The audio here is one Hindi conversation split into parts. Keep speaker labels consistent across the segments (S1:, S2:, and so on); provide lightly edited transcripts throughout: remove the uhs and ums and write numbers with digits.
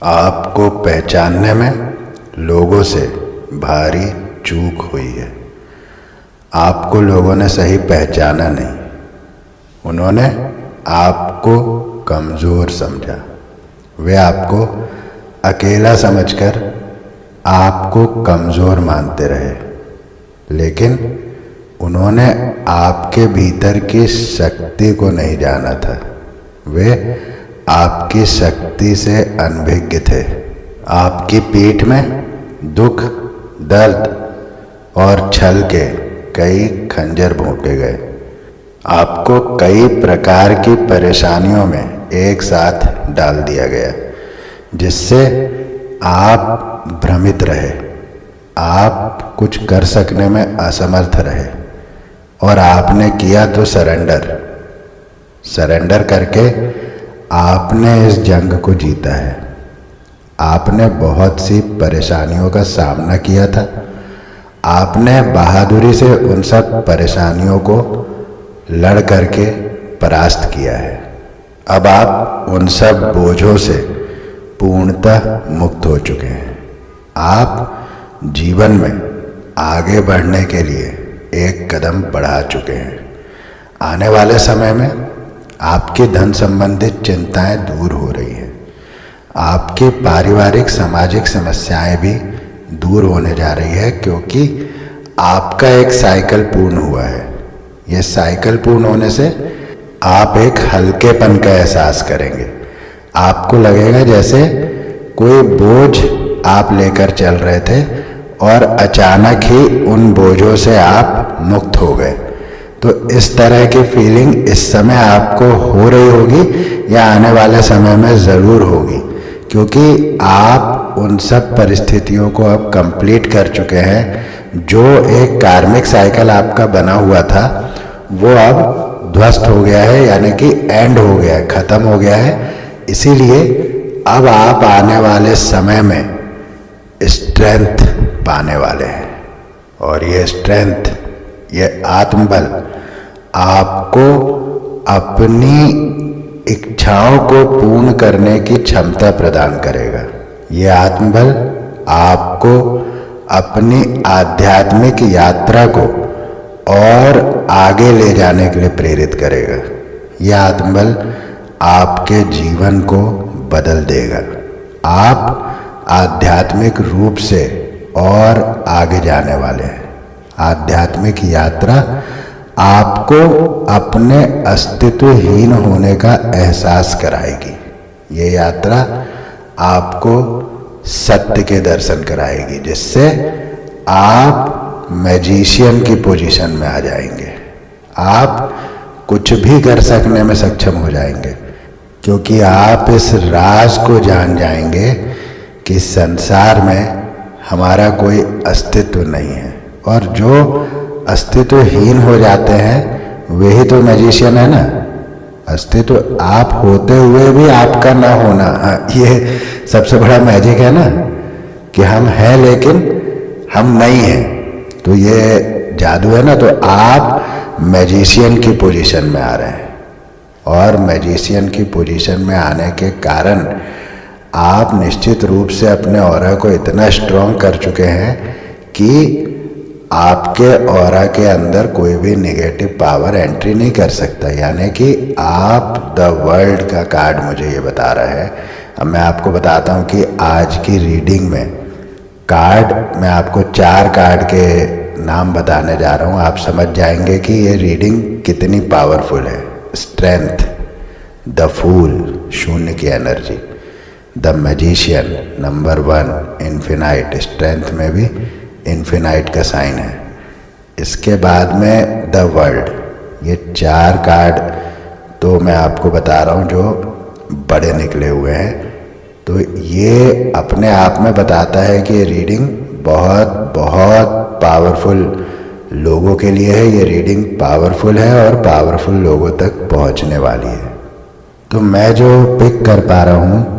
S1: आपको पहचानने में लोगों से भारी चूक हुई है। आपको लोगों ने सही पहचाना नहीं। उन्होंने आपको कमज़ोर समझा। वे आपको अकेला समझकर आपको कमज़ोर मानते रहे, लेकिन उन्होंने आपके भीतर की शक्ति को नहीं जाना था। वे आपकी शक्ति से अनभिज्ञ थे। आपकी पीठ में दुख, दर्द और छल के कई खंजर भोंके गए। आपको कई प्रकार की परेशानियों में एक साथ डाल दिया गया, जिससे आप भ्रमित रहे। आप कुछ कर सकने में असमर्थ रहे और आपने किया तो सरेंडर करके आपने इस जंग को जीता है। आपने बहुत सी परेशानियों का सामना किया था। आपने बहादुरी से उन सब परेशानियों को लड़ करके परास्त किया है। अब आप उन सब बोझों से पूर्णतः मुक्त हो चुके हैं। आप जीवन में आगे बढ़ने के लिए एक कदम बढ़ा चुके हैं। आने वाले समय में आपकी धन संबंधित चिंताएं दूर हो रही हैं। आपकी पारिवारिक सामाजिक समस्याएं भी दूर होने जा रही है, क्योंकि आपका एक साइकिल पूर्ण हुआ है। यह साइकिल पूर्ण होने से आप एक हल्केपन का एहसास करेंगे। आपको लगेगा जैसे कोई बोझ आप लेकर चल रहे थे और अचानक ही उन बोझों से आप मुक्त हो गए। तो इस तरह की फीलिंग इस समय आपको हो रही होगी या आने वाले समय में ज़रूर होगी, क्योंकि आप उन सब परिस्थितियों को अब कंप्लीट कर चुके हैं। जो एक कार्मिक साइकिल आपका बना हुआ था वो अब ध्वस्त हो गया है, यानी कि एंड हो गया है, ख़त्म हो गया है। इसीलिए अब आप आने वाले समय में स्ट्रेंथ पाने वाले हैं, और ये स्ट्रेंथ, ये आत्मबल आपको अपनी इच्छाओं को पूर्ण करने की क्षमता प्रदान करेगा। ये आत्मबल आपको अपनी आध्यात्मिक यात्रा को और आगे ले जाने के लिए प्रेरित करेगा। यह आत्मबल आपके जीवन को बदल देगा। आप आध्यात्मिक रूप से और आगे जाने वाले हैं। आध्यात्मिक यात्रा आपको अपने अस्तित्वहीन होने का एहसास कराएगी। ये यात्रा आपको सत्य के दर्शन कराएगी, जिससे आप मैजिशियन की पोजीशन में आ जाएंगे। आप कुछ भी कर सकने में सक्षम हो जाएंगे, क्योंकि आप इस राज को जान जाएंगे कि संसार में हमारा कोई अस्तित्व नहीं है, और जो अस्तित्वहीन हो जाते हैं वही तो मैजिशियन है ना। अस्तित्व आप होते हुए भी आपका ना होना, ये सबसे बड़ा मैजिक है ना, कि हम हैं लेकिन हम नहीं हैं। तो ये जादू है ना। तो आप मैजिशियन की पोजीशन में आ रहे हैं, और मैजिशियन की पोजीशन में आने के कारण आप निश्चित रूप से अपने ऑरा को इतना स्ट्रॉन्ग कर चुके हैं कि आपके ऑरा के अंदर कोई भी नेगेटिव पावर एंट्री नहीं कर सकता। यानी कि आप द वर्ल्ड का कार्ड मुझे ये बता रहा है। अब मैं आपको बताता हूँ कि आज की रीडिंग में कार्ड, मैं आपको 4 कार्ड के नाम बताने जा रहा हूँ। आप समझ जाएंगे कि ये रीडिंग कितनी पावरफुल है। स्ट्रेंथ, द फूल, शून्य की energy, the magician, number 1, infinite, strength में भी इन्फिनाइट का साइन है। इसके बाद में द वर्ल्ड। ये 4 कार्ड तो मैं आपको बता रहा हूँ जो बड़े निकले हुए हैं। तो ये अपने आप में बताता है कि ये रीडिंग बहुत बहुत पावरफुल लोगों के लिए है। ये रीडिंग पावरफुल है और पावरफुल लोगों तक पहुँचने वाली है। तो मैं जो पिक कर पा रहा हूँ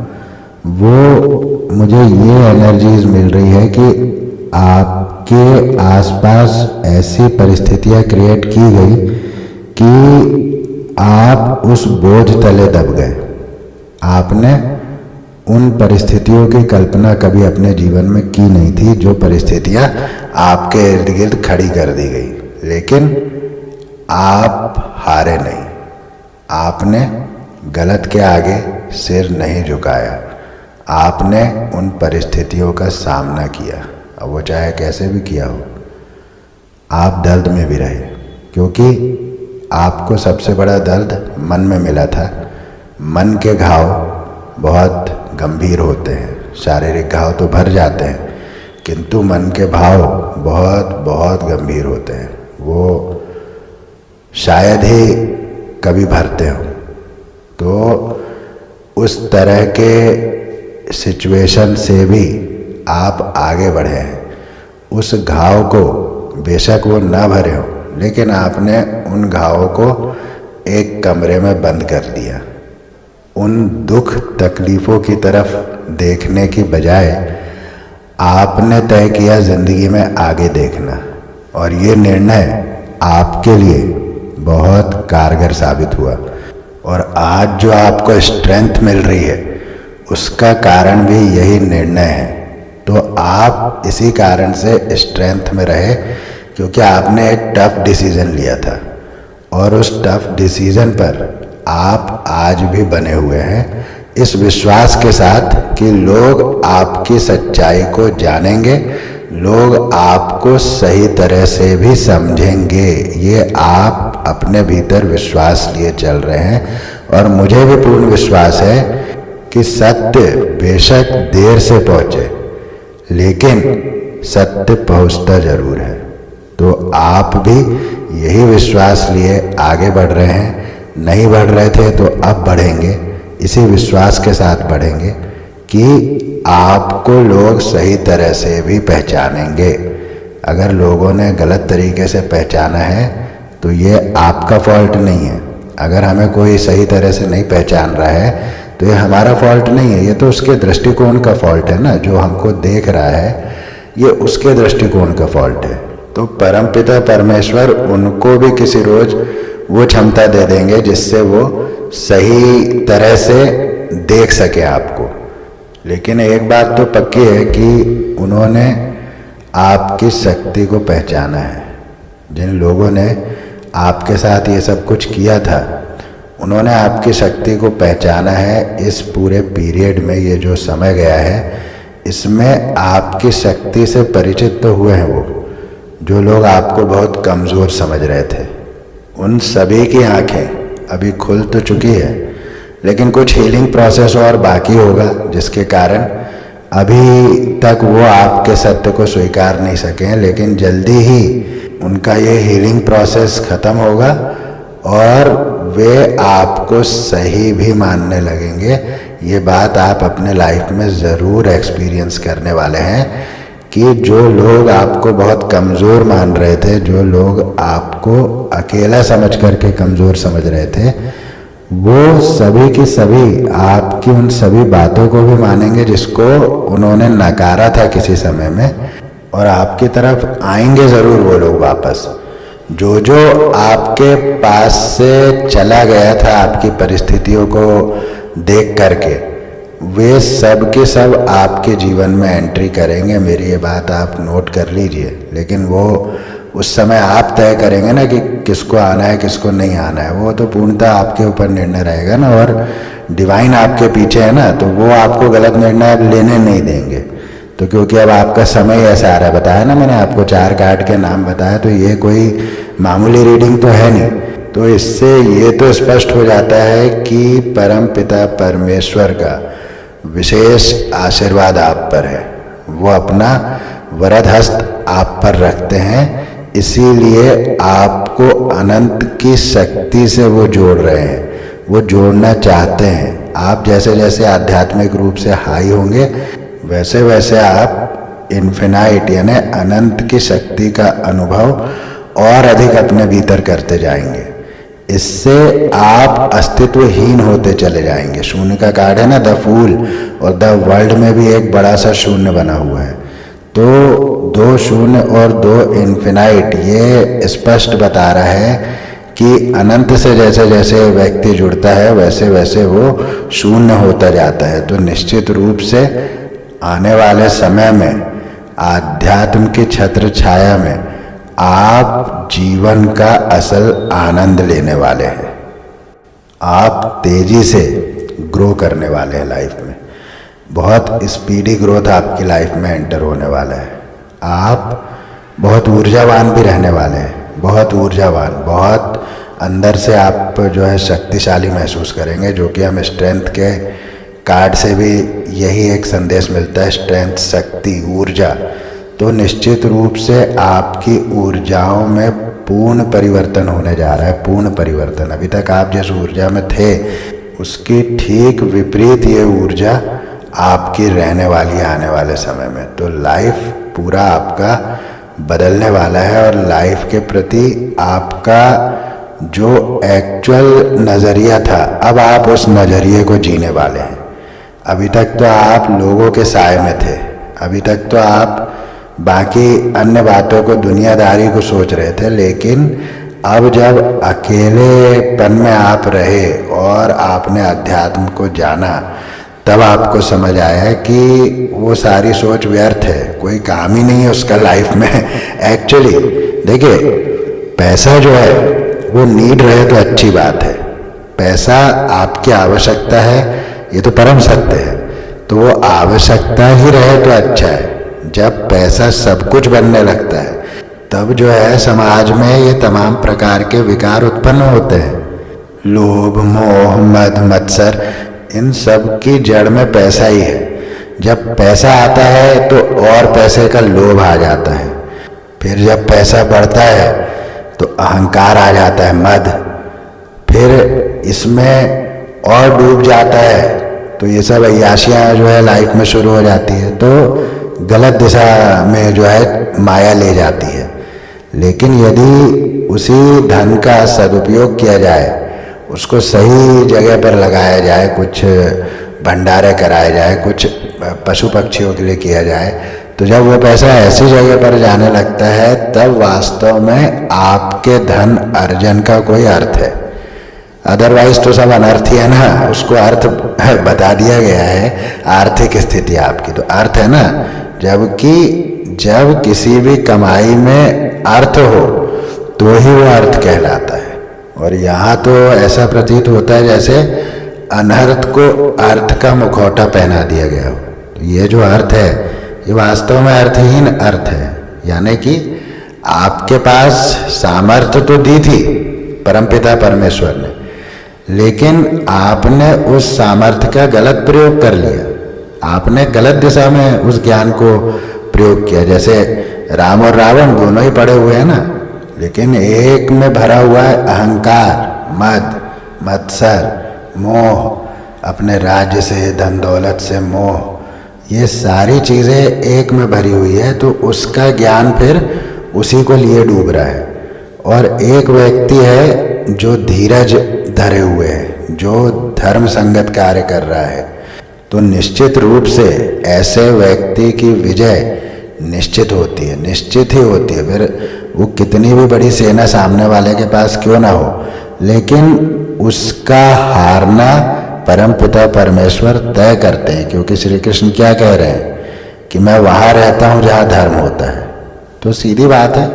S1: वो मुझे ये एनर्जीज मिल रही है कि आपके आसपास ऐसी परिस्थितियां क्रिएट की गई कि आप उस बोझ तले दब गए। आपने उन परिस्थितियों की कल्पना कभी अपने जीवन में की नहीं थी जो परिस्थितियां आपके इर्द गिर्द खड़ी कर दी गई। लेकिन आप हारे नहीं, आपने गलत के आगे सिर नहीं झुकाया, आपने उन परिस्थितियों का सामना किया, अब वो चाहे कैसे भी किया हो। आप दर्द में भी रहे, क्योंकि आपको सबसे बड़ा दर्द मन में मिला था। मन के घाव बहुत गंभीर होते हैं, शारीरिक घाव तो भर जाते हैं, किंतु मन के भाव बहुत बहुत गंभीर होते हैं। वो शायद ही कभी भरते हो। तो उस तरह के सिचुएशन से भी आप आगे बढ़े हैं। उस घाव को बेशक वो ना भरे हो, लेकिन आपने उन घावों को एक कमरे में बंद कर दिया। उन दुख तकलीफ़ों की तरफ देखने की बजाय आपने तय किया ज़िंदगी में आगे देखना, और ये निर्णय आपके लिए बहुत कारगर साबित हुआ। और आज जो आपको स्ट्रेंथ मिल रही है उसका कारण भी यही निर्णय है। तो आप इसी कारण से स्ट्रेंथ में रहे, क्योंकि आपने एक टफ डिसीजन लिया था, और उस टफ डिसीजन पर आप आज भी बने हुए हैं, इस विश्वास के साथ कि लोग आपकी सच्चाई को जानेंगे, लोग आपको सही तरह से भी समझेंगे। ये आप अपने भीतर विश्वास लिए चल रहे हैं, और मुझे भी पूर्ण विश्वास है कि सत्य बेशक देर से पहुँचे, लेकिन सत्य पहुँचता जरूर है। तो आप भी यही विश्वास लिए आगे बढ़ रहे हैं। नहीं बढ़ रहे थे तो अब बढ़ेंगे, इसी विश्वास के साथ बढ़ेंगे कि आपको लोग सही तरह से भी पहचानेंगे। अगर लोगों ने गलत तरीके से पहचाना है तो ये आपका फॉल्ट नहीं है। अगर हमें कोई सही तरह से नहीं पहचान रहा है तो ये हमारा फॉल्ट नहीं है, ये तो उसके दृष्टिकोण का फॉल्ट है ना। जो हमको देख रहा है ये उसके दृष्टिकोण का फॉल्ट है। तो परमपिता परमेश्वर उनको भी किसी रोज वो क्षमता दे देंगे जिससे वो सही तरह से देख सके आपको। लेकिन एक बात तो पक्की है कि उन्होंने आपकी शक्ति को पहचाना है। जिन लोगों ने आपके साथ ये सब कुछ किया था, उन्होंने आपकी शक्ति को पहचाना है। इस पूरे पीरियड में ये जो समय गया है, इसमें आपकी शक्ति से परिचित तो हुए हैं वो जो लोग आपको बहुत कमज़ोर समझ रहे थे। उन सभी की आंखें अभी खुल तो चुकी है, लेकिन कुछ हीलिंग प्रोसेस और बाकी होगा, जिसके कारण अभी तक वो आपके सत्य को स्वीकार नहीं सके हैं। लेकिन जल्दी ही उनका ये हीलिंग प्रोसेस ख़त्म होगा और वे आपको सही भी मानने लगेंगे। ये बात आप अपने लाइफ में ज़रूर एक्सपीरियंस करने वाले हैं कि जो लोग आपको बहुत कमज़ोर मान रहे थे, जो लोग आपको अकेला समझ करके कमज़ोर समझ रहे थे, वो सभी की सभी आपकी उन सभी बातों को भी मानेंगे जिसको उन्होंने नकारा था किसी समय में, और आपकी तरफ आएंगे ज़रूर वो लोग वापस। जो जो आपके पास से चला गया था आपकी परिस्थितियों को देख करके, वे सब के सब आपके जीवन में एंट्री करेंगे। मेरी ये बात आप नोट कर लीजिए। लेकिन वो उस समय आप तय करेंगे ना कि किसको आना है किसको नहीं आना है, वो तो पूर्णतः आपके ऊपर निर्णय रहेगा ना। और डिवाइन आपके पीछे है ना, तो वो आपको गलत निर्णय अब लेने नहीं देंगे। तो क्योंकि अब आपका समय ऐसा आ रहा है, बताया ना मैंने आपको 4 कार्ड के नाम बताया, तो ये कोई मामूली रीडिंग तो है नहीं। तो इससे ये तो स्पष्ट हो जाता है कि परम पिता परमेश्वर का विशेष आशीर्वाद आप पर है। वो अपना वरद हस्त आप पर रखते हैं, इसीलिए आपको अनंत की शक्ति से वो जोड़ रहे हैं, वो जोड़ना चाहते हैं। आप जैसे जैसे आध्यात्मिक रूप से हाई होंगे, वैसे वैसे आप इन्फिनाइट यानी अनंत की शक्ति का अनुभव और अधिक अपने भीतर करते जाएंगे। इससे आप अस्तित्वहीन होते चले जाएंगे। शून्य का कार्ड है ना, द फूल, और द वर्ल्ड में भी एक बड़ा सा शून्य बना हुआ है। तो 2 शून्य और 2 इन्फिनाइट ये स्पष्ट बता रहा है कि अनंत से जैसे जैसे व्यक्ति जुड़ता है वैसे वैसे वो शून्य होता जाता है। तो निश्चित रूप से आने वाले समय में आध्यात्म की छत्र छाया में आप जीवन का असल आनंद लेने वाले हैं। आप तेजी से ग्रो करने वाले हैं लाइफ में, बहुत स्पीडी ग्रोथ आपकी लाइफ में एंटर होने वाला है। आप बहुत ऊर्जावान भी रहने वाले हैं, बहुत ऊर्जावान, बहुत अंदर से आप जो है शक्तिशाली महसूस करेंगे, जो कि हम स्ट्रेंथ के कार्ड से भी यही एक संदेश मिलता है, स्ट्रेंथ, शक्ति, ऊर्जा। तो निश्चित रूप से आपकी ऊर्जाओं में पूर्ण परिवर्तन होने जा रहा है, पूर्ण परिवर्तन। अभी तक आप जिस ऊर्जा में थे उसकी ठीक विपरीत ये ऊर्जा आपकी रहने वाली है आने वाले समय में। तो लाइफ पूरा आपका बदलने वाला है और लाइफ के प्रति आपका जो एक्चुअल नज़रिया था, अब आप उस नज़रिए को जीने वाले हैं। अभी तक तो आप लोगों के साए में थे, अभी तक तो आप बाकी अन्य बातों को, दुनियादारी को सोच रहे थे, लेकिन अब जब अकेलेपन में आप रहे और आपने अध्यात्म को जाना, तब आपको समझ आया कि वो सारी सोच व्यर्थ है, कोई काम ही नहीं है उसका लाइफ में। एक्चुअली देखिए, पैसा जो है वो नीड रहे तो अच्छी बात है, पैसा आपकी आवश्यकता है, ये तो परम सत्य है। तो वो आवश्यकता ही रहे तो अच्छा है। जब पैसा सब कुछ बनने लगता है तब जो है समाज में ये तमाम प्रकार के विकार उत्पन्न होते हैं। लोभ, मोह, मद, मत्सर, इन सब की जड़ में पैसा ही है। जब पैसा आता है तो और पैसे का लोभ आ जाता है, फिर जब पैसा बढ़ता है तो अहंकार आ जाता है, मद, फिर इसमें और डूब जाता है तो ये सब अय्याशियाँ जो है लाइफ में शुरू हो जाती है, तो गलत दिशा में जो है माया ले जाती है। लेकिन यदि उसी धन का सदुपयोग किया जाए, उसको सही जगह पर लगाया जाए, कुछ भंडारे कराए जाए, कुछ पशु पक्षियों के लिए किया जाए, तो जब वो पैसा ऐसी जगह पर जाने लगता है तब वास्तव में आपके धन अर्जन का कोई अर्थ है। अदरवाइज तो सब अनर्थ ही है ना, उसको अर्थ बता दिया गया है, आर्थिक स्थिति आपकी तो अर्थ है ना। जबकि जब किसी भी कमाई में अर्थ हो तो ही वो अर्थ कहलाता है। और यहाँ तो ऐसा प्रतीत होता है जैसे अनर्थ को अर्थ का मुखौटा पहना दिया गया हो। तो ये जो अर्थ है ये वास्तव में अर्थहीन अर्थ है। यानी कि आपके पास सामर्थ्य तो दी थी परमपिता परमेश्वर ने, लेकिन आपने उस सामर्थ्य का गलत प्रयोग कर लिया, आपने गलत दिशा में उस ज्ञान को प्रयोग किया। जैसे राम और रावण दोनों ही पड़े हुए हैं ना, लेकिन एक में भरा हुआ है अहंकार, मद, मत्सर, मोह, अपने राज्य से, धन दौलत से मोह, ये सारी चीज़ें एक में भरी हुई है। तो उसका ज्ञान फिर उसी को लिए डूब रहा है। और एक व्यक्ति है जो धीरज धरे हुए है, जो धर्म संगत कार्य कर रहा है। तो निश्चित रूप से ऐसे व्यक्ति की विजय निश्चित होती है, निश्चित ही होती है। फिर वो कितनी भी बड़ी सेना सामने वाले के पास क्यों ना हो, लेकिन उसका हारना परमपिता परमेश्वर तय करते हैं। क्योंकि श्री कृष्ण क्या कह रहे हैं कि मैं वहाँ रहता हूँ जहाँ धर्म होता है। तो सीधी बात है,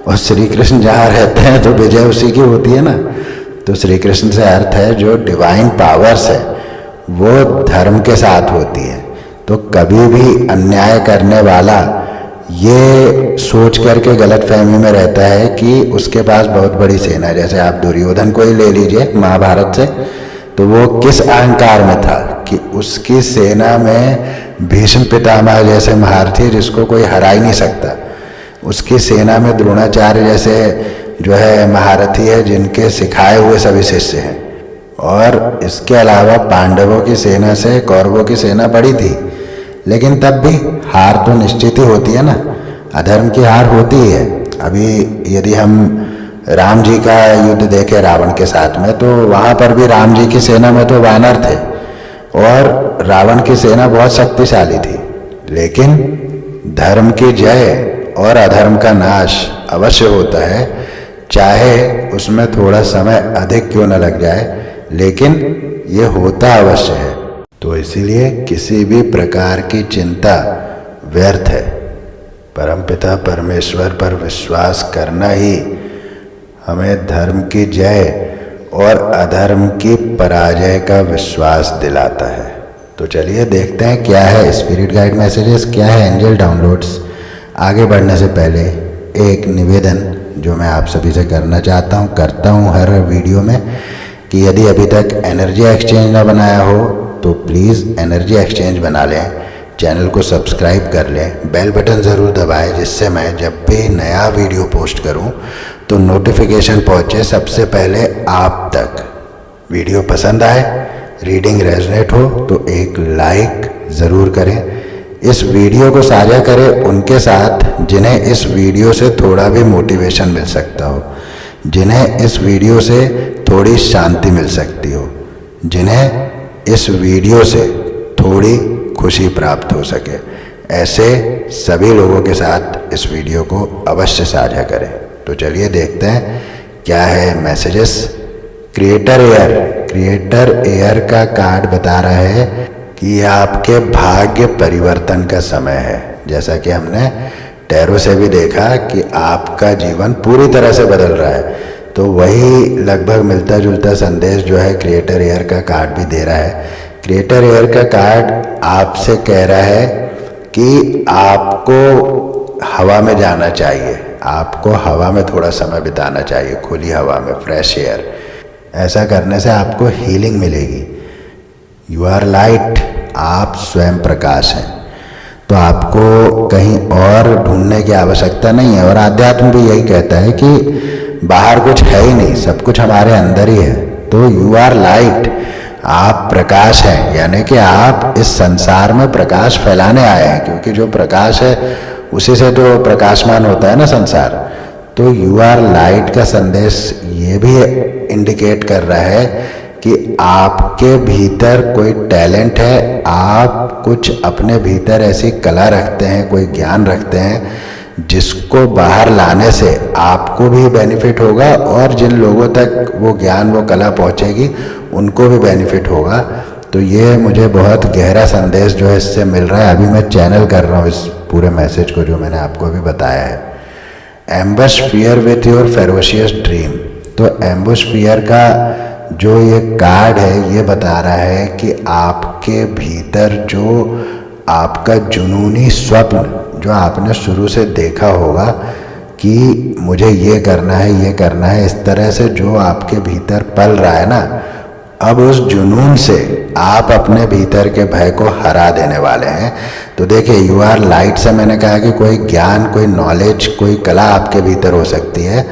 S1: और श्री कृष्ण जहाँ रहते हैं तो विजय उसी की होती है ना। तो श्री कृष्ण से अर्थ है जो डिवाइन पावर्स है वो धर्म के साथ होती है। तो कभी भी अन्याय करने वाला ये सोच करके गलत फहमी में रहता है कि उसके पास बहुत बड़ी सेना है। जैसे आप दुर्योधन को ही ले लीजिए महाभारत से, तो वो किस अहंकार में था कि उसकी सेना में भीष्म पितामह जैसे महारथी जिसको कोई हरा ही नहीं सकता, उसकी सेना में द्रोणाचार्य जैसे जो है महारथी है जिनके सिखाए हुए सभी शिष्य हैं। और इसके अलावा पांडवों की सेना से कौरवों की सेना बड़ी थी, लेकिन तब भी हार तो निश्चित ही होती है ना, अधर्म की हार होती है। अभी यदि हम राम जी का युद्ध देखें रावण के साथ में, तो वहाँ पर भी राम जी की सेना में तो वानर थे और रावण की सेना बहुत शक्तिशाली थी, लेकिन धर्म की जय और अधर्म का नाश अवश्य होता है चाहे उसमें थोड़ा समय अधिक क्यों न लग जाए, लेकिन ये होता अवश्य है। तो इसीलिए किसी भी प्रकार की चिंता व्यर्थ है। परमपिता परमेश्वर पर विश्वास करना ही हमें धर्म की जय और अधर्म की पराजय का विश्वास दिलाता है। तो चलिए देखते हैं क्या है स्पिरिट गाइड मैसेजेस, क्या है एंजल डाउनलोड्स। आगे बढ़ने से पहले एक निवेदन जो मैं आप सभी से करना चाहता हूँ, करता हूँ हर वीडियो में, कि यदि अभी तक एनर्जी एक्सचेंज ना बनाया हो तो प्लीज़ एनर्जी एक्सचेंज बना लें, चैनल को सब्सक्राइब कर लें, बेल बटन ज़रूर दबाएं, जिससे मैं जब भी नया वीडियो पोस्ट करूं तो नोटिफिकेशन पहुंचे सबसे पहले आप तक। वीडियो पसंद आए, रीडिंग रेजोनेट हो तो एक लाइक ज़रूर करें। इस वीडियो को साझा करें उनके साथ जिन्हें इस वीडियो से थोड़ा भी मोटिवेशन मिल सकता हो, जिन्हें इस वीडियो से थोड़ी शांति मिल सकती हो, जिन्हें इस वीडियो से थोड़ी खुशी प्राप्त हो सके। ऐसे सभी लोगों के साथ इस वीडियो को अवश्य साझा करें। तो चलिए देखते हैं क्या है मैसेजेस। क्रिएटर एयर का कार्ड बता रहा है कि आपके भाग्य परिवर्तन का समय है। जैसा कि हमने टैरो से भी देखा कि आपका जीवन पूरी तरह से बदल रहा है, तो वही लगभग मिलता जुलता संदेश जो है क्रिएटर एयर का कार्ड भी दे रहा है। क्रिएटर एयर का कार्ड आपसे कह रहा है कि आपको हवा में जाना चाहिए, आपको हवा में थोड़ा समय बिताना चाहिए, खुली हवा में, फ्रेश एयर। ऐसा करने से आपको हीलिंग मिलेगी। यू आर लाइट, आप स्वयं प्रकाश हैं, तो आपको कहीं और ढूंढने की आवश्यकता नहीं है। और आध्यात्म भी यही कहता है कि बाहर कुछ है ही नहीं, सब कुछ हमारे अंदर ही है। तो यू आर लाइट, आप प्रकाश हैं, यानी कि आप इस संसार में प्रकाश फैलाने आए हैं, क्योंकि जो प्रकाश है उसी से तो प्रकाशमान होता है ना संसार। तो यू आर लाइट का संदेश ये भी इंडिकेट कर रहा है कि आपके भीतर कोई टैलेंट है, आप कुछ अपने भीतर ऐसी कला रखते हैं, कोई ज्ञान रखते हैं जिसको बाहर लाने से आपको भी बेनिफिट होगा और जिन लोगों तक वो ज्ञान, वो कला पहुंचेगी उनको भी बेनिफिट होगा। तो ये मुझे बहुत गहरा संदेश जो है इससे मिल रहा है। अभी मैं चैनल कर रहा हूँ इस पूरे मैसेज को जो मैंने आपको अभी बताया है। Ambush fear with your ferocious dream. तो एम्बुश फियर का जो ये कार्ड है ये बता रहा है कि आपके भीतर जो आपका जुनूनी स्वप्न जो आपने शुरू से देखा होगा कि मुझे ये करना है, ये करना है, इस तरह से जो आपके भीतर पल रहा है ना, अब उस जुनून से आप अपने भीतर के भय को हरा देने वाले हैं। तो देखिए, यू आर लाइट से मैंने कहा कि कोई ज्ञान, कोई नॉलेज, कोई कला आपके भीतर हो सकती है।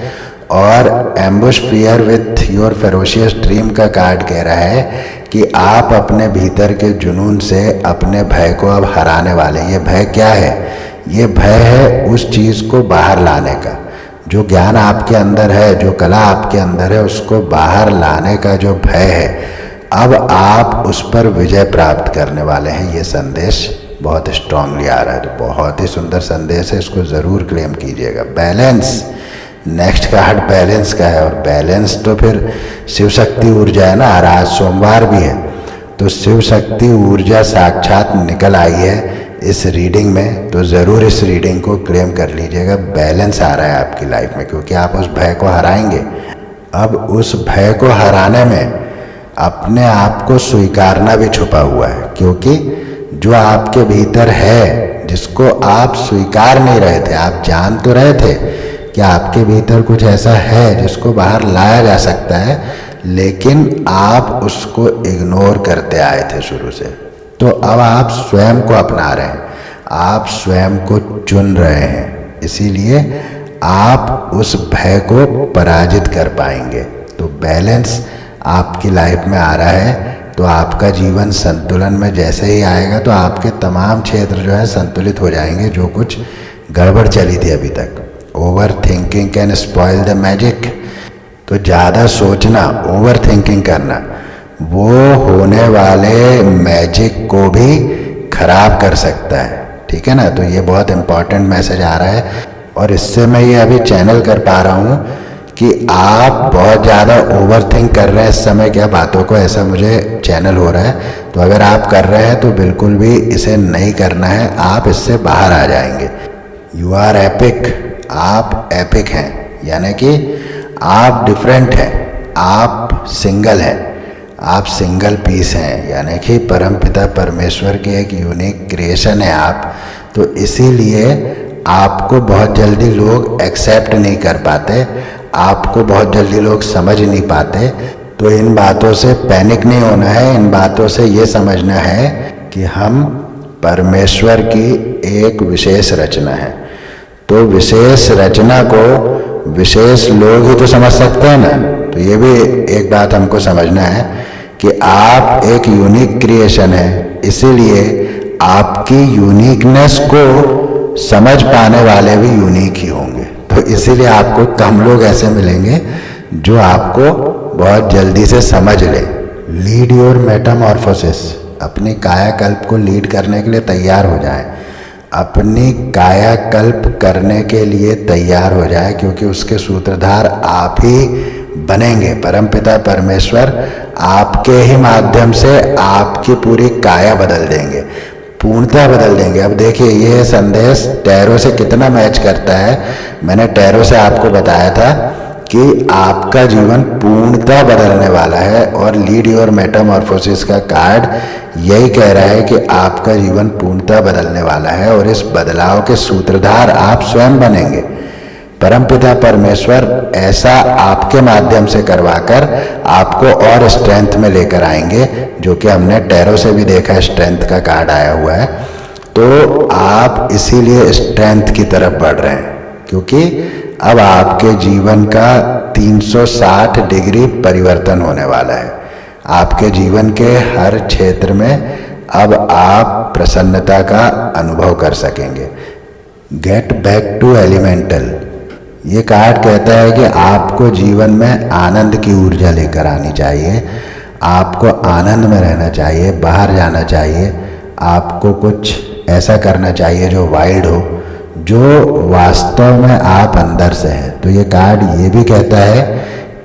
S1: और ambush fear with your ferocious dream का कार्ड कह रहा है कि आप अपने भीतर के जुनून से अपने भय को अब हराने वाले। ये भय क्या है? ये भय है उस चीज़ को बाहर लाने का। जो ज्ञान आपके अंदर है, जो कला आपके अंदर है, उसको बाहर लाने का जो भय है, अब आप उस पर विजय प्राप्त करने वाले हैं। ये संदेश बहुत स्ट्रांगली आ रहा है, तो बहुत ही सुंदर संदेश है, इसको ज़रूर क्लेम कीजिएगा। बैलेंस, नेक्स्ट कार्ड बैलेंस का है, और बैलेंस तो फिर शिव शक्ति ऊर्जा है ना। आज सोमवार भी है, तो शिव शक्ति ऊर्जा साक्षात निकल आई है इस रीडिंग में। तो ज़रूर इस रीडिंग को क्लेम कर लीजिएगा। बैलेंस आ रहा है आपकी लाइफ में, क्योंकि आप उस भय को हराएंगे। अब उस भय को हराने में अपने आप को स्वीकारना भी छुपा हुआ है, क्योंकि जो आपके भीतर है जिसको आप स्वीकार नहीं रहे थे, आप जान तो रहे थे कि आपके भीतर कुछ ऐसा है जिसको बाहर लाया जा सकता है, लेकिन आप उसको इग्नोर करते आए थे शुरू से। तो अब आप स्वयं को अपना रहे हैं, आप स्वयं को चुन रहे हैं, इसीलिए आप उस भय को पराजित कर पाएंगे। तो बैलेंस आपकी लाइफ में आ रहा है, तो आपका जीवन संतुलन में जैसे ही आएगा तो आपके तमाम क्षेत्र जो है संतुलित हो जाएंगे, जो कुछ गड़बड़ चली थी अभी तक। Over thinking can spoil the magic. तो ज़्यादा सोचना, ओवर थिंकिंग करना, वो होने वाले मैजिक को भी खराब कर सकता है। ठीक है ना। तो ये बहुत इंपॉर्टेंट मैसेज आ रहा है, और इससे मैं ये अभी चैनल कर पा रहा हूँ कि आप बहुत ज़्यादा ओवरथिंक कर रहे हैं इस समय क्या बातों को, ऐसा मुझे चैनल हो रहा है। तो अगर आप कर रहे हैं तो बिल्कुल भी इसे नहीं करना है, आप इससे बाहर आ जाएंगे। यू आर एपिक, आप एपिक हैं, यानी कि आप डिफरेंट हैं, आप सिंगल हैं, आप सिंगल पीस हैं, यानी कि परमपिता परमेश्वर की एक यूनिक क्रिएशन है आप। तो इसीलिए आपको बहुत जल्दी लोग एक्सेप्ट नहीं कर पाते, आपको बहुत जल्दी लोग समझ नहीं पाते। तो इन बातों से पैनिक नहीं होना है, इन बातों से ये समझना है कि हम परमेश्वर की एक विशेष रचना है। तो विशेष रचना को विशेष लोग ही तो समझ सकते हैं ना। तो ये भी एक बात हमको समझना है कि आप एक यूनिक क्रिएशन है, इसीलिए आपकी यूनिकनेस को समझ पाने वाले भी यूनिक ही होंगे। तो इसीलिए आपको कम लोग ऐसे मिलेंगे जो आपको बहुत जल्दी से समझ ले। लीड योर मेटामॉर्फोसिस, अपनी कायाकल्प को लीड करने के लिए तैयार हो जाए, अपनी कायाकल्प करने के लिए तैयार हो जाए, क्योंकि उसके सूत्रधार आप ही बनेंगे। परमपिता परमेश्वर आपके ही माध्यम से आपकी पूरी काया बदल देंगे, पूर्णतः बदल देंगे। अब देखिए ये संदेश टैरो से कितना मैच करता है। मैंने टैरो से आपको बताया था कि आपका जीवन पूर्णतः बदलने वाला है, और लीड योर मेटामॉर्फोसिस का कार्ड यही कह रहा है कि आपका जीवन पूर्णतः बदलने वाला है, और इस बदलाव के सूत्रधार आप स्वयं बनेंगे। परमपिता परमेश्वर ऐसा आपके माध्यम से करवाकर आपको और स्ट्रेंथ में लेकर आएंगे, जो कि हमने टैरो से भी देखा, स्ट्रेंथ का कार्ड आया हुआ है। तो आप इसीलिए स्ट्रेंथ की तरफ बढ़ रहे हैं, क्योंकि अब आपके जीवन का 360 डिग्री परिवर्तन होने वाला है। आपके जीवन के हर क्षेत्र में अब आप प्रसन्नता का अनुभव कर सकेंगे। गेट बैक टू एलिमेंटल, ये कार्ड कहता है कि आपको जीवन में आनंद की ऊर्जा लेकर आनी चाहिए, आपको आनंद में रहना चाहिए, बाहर जाना चाहिए, आपको कुछ ऐसा करना चाहिए जो वाइल्ड हो, जो वास्तव में आप अंदर से हैं। तो ये कार्ड ये भी कहता है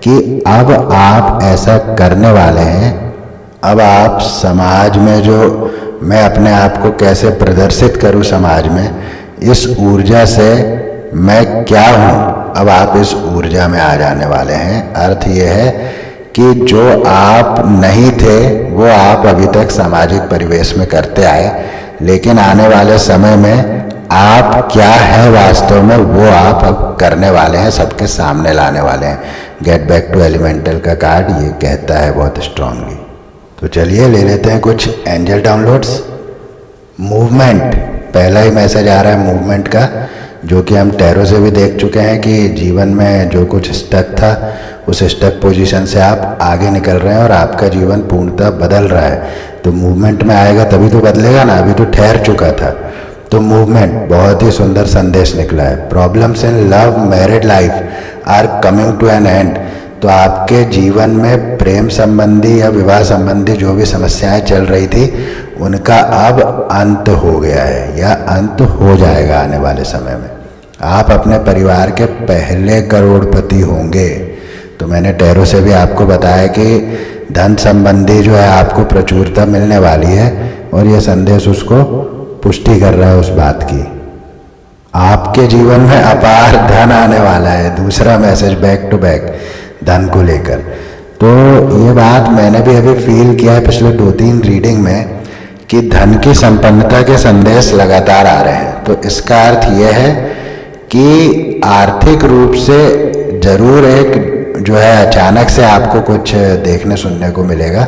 S1: कि अब आप ऐसा करने वाले हैं। अब आप समाज में जो मैं अपने आप को कैसे प्रदर्शित करूं समाज में, इस ऊर्जा से मैं क्या हूँ, अब आप इस ऊर्जा में आ जाने वाले हैं। अर्थ ये है कि जो आप नहीं थे वो आप अभी तक सामाजिक परिवेश में करते आए, लेकिन आने वाले समय में आप क्या है वास्तव में वो आप अब करने वाले हैं, सबके सामने लाने वाले हैं। गेट बैक टू एलिमेंटल का कार्ड ये कहता है बहुत स्ट्रांगली। तो चलिए ले लेते हैं कुछ एंजल डाउनलोड्स। मूवमेंट, पहला ही मैसेज आ रहा है मूवमेंट का, जो कि हम टैरो से भी देख चुके हैं कि जीवन में जो कुछ स्टक था उस स्टक पोजीशन से आप आगे निकल रहे हैं और आपका जीवन पूर्णतः बदल रहा है। तो मूवमेंट में आएगा तभी तो बदलेगा ना, अभी तो ठहर चुका था। तो मूवमेंट, बहुत ही सुंदर संदेश निकला है। Problems in love married life are coming to an end, तो आपके जीवन में प्रेम संबंधी या विवाह संबंधी जो भी समस्याएं चल रही थी उनका अब अंत हो गया है या अंत हो जाएगा आने वाले समय में। आप अपने परिवार के पहले करोड़पति होंगे। तो मैंने टैरो से भी आपको बताया कि धन संबंधी जो है आपको प्रचुरता मिलने वाली है, और यह संदेश उसको पुष्टि कर रहा है उस बात की। आपके जीवन में अपार धन आने वाला है। दूसरा मैसेज बैक टू बैक धन को लेकर। तो ये बात मैंने भी अभी फील किया है पिछले 2-3 रीडिंग में कि धन की संपन्नता के संदेश लगातार आ रहे हैं। तो इसका अर्थ यह है कि आर्थिक रूप से जरूर एक जो है अचानक से आपको कुछ देखने सुनने को मिलेगा,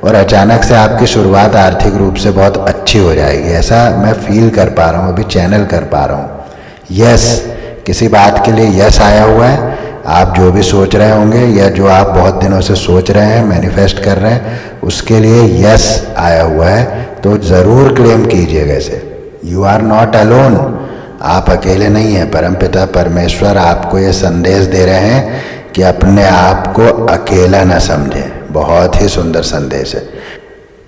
S1: और अचानक से आपकी शुरुआत आर्थिक रूप से बहुत अच्छी हो जाएगी। ऐसा मैं फील कर पा रहा हूँ, अभी चैनल कर पा रहा हूँ। यस, किसी बात के लिए यस आया हुआ है। आप जो भी सोच रहे होंगे या जो आप बहुत दिनों से सोच रहे हैं, मैनिफेस्ट कर रहे हैं, उसके लिए यस आया हुआ है। तो ज़रूर क्लेम कीजिएगा इसे। यू आर नॉट अलोन, आप अकेले नहीं हैं। परमपिता परमेश्वर आपको ये संदेश दे रहे हैं कि अपने आप को अकेला न समझें। बहुत ही सुंदर संदेश है।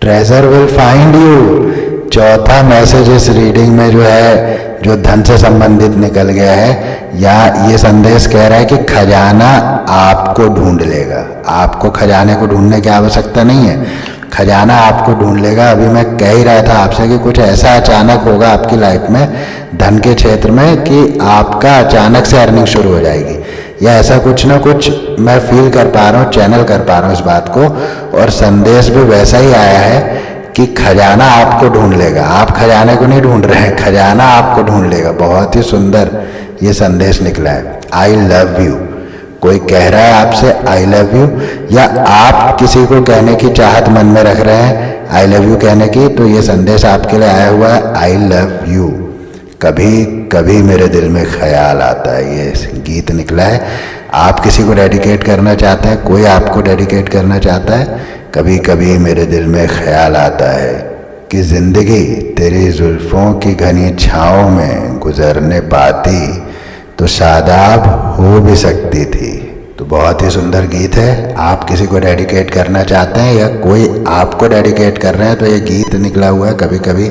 S1: ट्रेजर विल फाइंड यू, चौथा मैसेज इस रीडिंग में जो है, जो धन से संबंधित निकल गया है, या ये संदेश कह रहा है कि खजाना आपको ढूंढ लेगा। आपको खजाने को ढूंढने की आवश्यकता नहीं है, खजाना आपको ढूंढ लेगा। अभी मैं कह ही रहा था आपसे कि कुछ ऐसा अचानक होगा आपकी लाइफ में धन के क्षेत्र में कि आपका अचानक से अर्निंग शुरू हो जाएगी, या ऐसा कुछ ना कुछ मैं फील कर पा रहा हूँ, चैनल कर पा रहा हूँ इस बात को। और संदेश भी वैसा ही आया है कि खजाना आपको ढूंढ लेगा। आप खजाने को नहीं ढूंढ रहे हैं, खजाना आपको ढूंढ लेगा। बहुत ही सुंदर ये संदेश निकला है। आई लव यू, कोई कह रहा है आपसे आई लव यू, या आप किसी को कहने की चाहत मन में रख रहे हैं आई लव यू कहने की, तो ये संदेश आपके लिए आया हुआ है, आई लव यू। कभी कभी मेरे दिल में ख्याल आता है, ये गीत निकला है। आप किसी को डेडिकेट करना चाहते हैं, कोई आपको डेडिकेट करना चाहता है। कभी कभी मेरे दिल में ख्याल आता है कि जिंदगी तेरी जुल्फों की घनी छाँव में गुजरने पाती तो शादाब हो भी सकती थी। तो बहुत ही सुंदर गीत है। आप किसी को डेडिकेट करना चाहते हैं या कोई आपको डेडिकेट कर रहे हैं, तो ये गीत निकला हुआ है, कभी कभी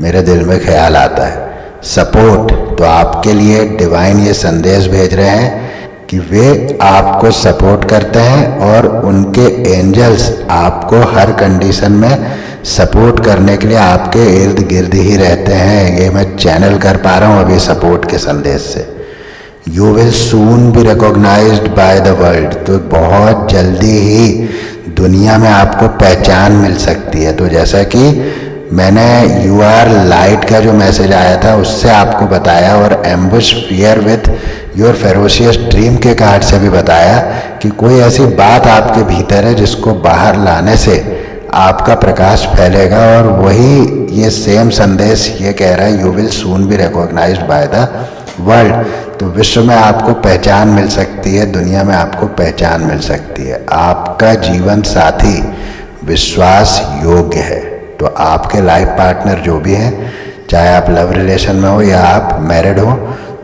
S1: मेरे दिल में ख्याल आता है। सपोर्ट, तो आपके लिए डिवाइन ये संदेश भेज रहे हैं कि वे आपको सपोर्ट करते हैं और उनके एंजल्स आपको हर कंडीशन में सपोर्ट करने के लिए आपके इर्द गिर्द ही रहते हैं। ये मैं चैनल कर पा रहा हूँ अभी सपोर्ट के संदेश से। You will soon be recognised by the world, तो बहुत जल्दी ही दुनिया में आपको पहचान मिल सकती है। तो जैसा कि मैंने यू आर लाइट का जो मैसेज आया था उससे आपको बताया, और ambush fear with your ferocious dream के कार्ड से भी बताया कि कोई ऐसी बात आपके भीतर है जिसको बाहर लाने से आपका प्रकाश फैलेगा। और वही ये सेम संदेश ये कह रहा है, you will soon be recognised by the world. तो विश्व में आपको पहचान मिल सकती है, दुनिया में आपको पहचान मिल सकती है। आपका जीवन साथी विश्वास योग्य है। तो आपके लाइफ पार्टनर जो भी हैं, चाहे आप लव रिलेशन में हो या आप मैरिड हो,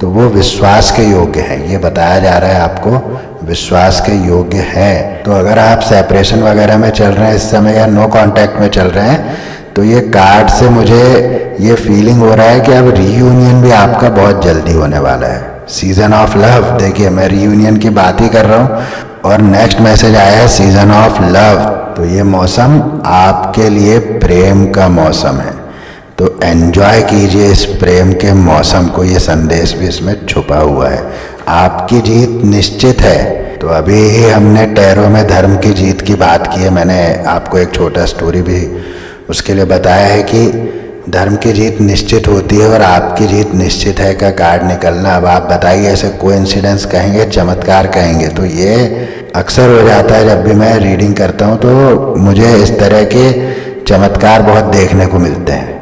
S1: तो वो विश्वास के योग्य हैं। ये बताया जा रहा है आपको विश्वास के योग्य हैं। तो अगर आप सेपरेशन वगैरह में चल रहे हैं इस समय या नो कांटेक्ट में चल रहे हैं, तो ये कार्ड से मुझे ये फीलिंग हो रहा है कि अब रीयूनियन भी आपका बहुत जल्दी होने वाला है। सीजन ऑफ लव, देखिए मैं रीयूनियन की बात ही कर रहा हूँ और नेक्स्ट मैसेज आया है सीजन ऑफ लव। तो ये मौसम आपके लिए प्रेम का मौसम है, तो एंजॉय कीजिए इस प्रेम के मौसम को। ये संदेश भी इसमें छुपा हुआ है। आपकी जीत निश्चित है। तो अभी ही हमने टैरो में धर्म की जीत की बात की है। मैंने आपको एक छोटा स्टोरी भी उसके लिए बताया है कि धर्म की जीत निश्चित होती है और आपकी जीत निश्चित है का कार्ड निकलना। अब आप बताइए, ऐसे कोइंसिडेंस कहेंगे, चमत्कार कहेंगे, तो ये अक्सर हो जाता है। जब भी मैं रीडिंग करता हूँ तो मुझे इस तरह के चमत्कार बहुत देखने को मिलते हैं।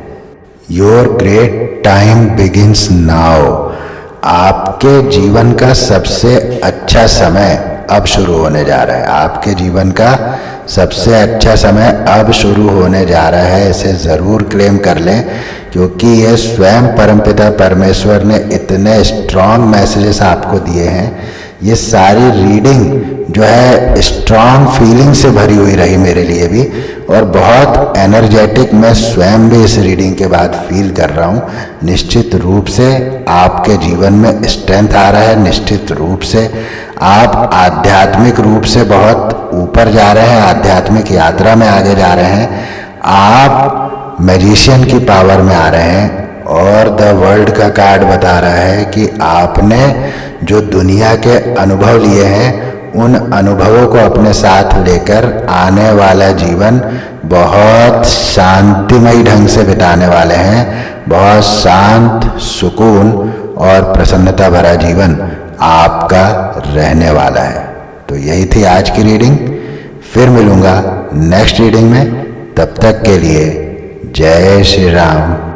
S1: Your great time begins now, आपके जीवन का सबसे अच्छा समय अब शुरू होने जा रहा है। आपके जीवन का सबसे अच्छा समय अब शुरू होने जा रहा है। इसे ज़रूर क्लेम कर लें, क्योंकि ये स्वयं परमपिता परमेश्वर ने इतने स्ट्रॉन्ग मैसेजेस आपको दिए हैं। ये सारी रीडिंग जो है स्ट्रॉन्ग फीलिंग से भरी हुई रही मेरे लिए भी, और बहुत एनर्जेटिक मैं स्वयं भी इस रीडिंग के बाद फील कर रहा हूँ। निश्चित रूप से आपके जीवन में स्ट्रेंथ आ रहा है। निश्चित रूप से आप आध्यात्मिक रूप से बहुत ऊपर जा रहे हैं, आध्यात्मिक यात्रा में आगे जा रहे हैं। आप मैजिशियन की पावर में आ रहे हैं। और द वर्ल्ड का कार्ड बता रहा है कि आपने जो दुनिया के अनुभव लिए हैं, उन अनुभवों को अपने साथ लेकर आने वाला जीवन बहुत शांतिमय ढंग से बिताने वाले हैं। बहुत शांत, सुकून और प्रसन्नता भरा जीवन आपका रहने वाला है। तो यही थी आज की रीडिंग। फिर मिलूंगा नेक्स्ट रीडिंग में। तब तक के लिए जय श्री राम।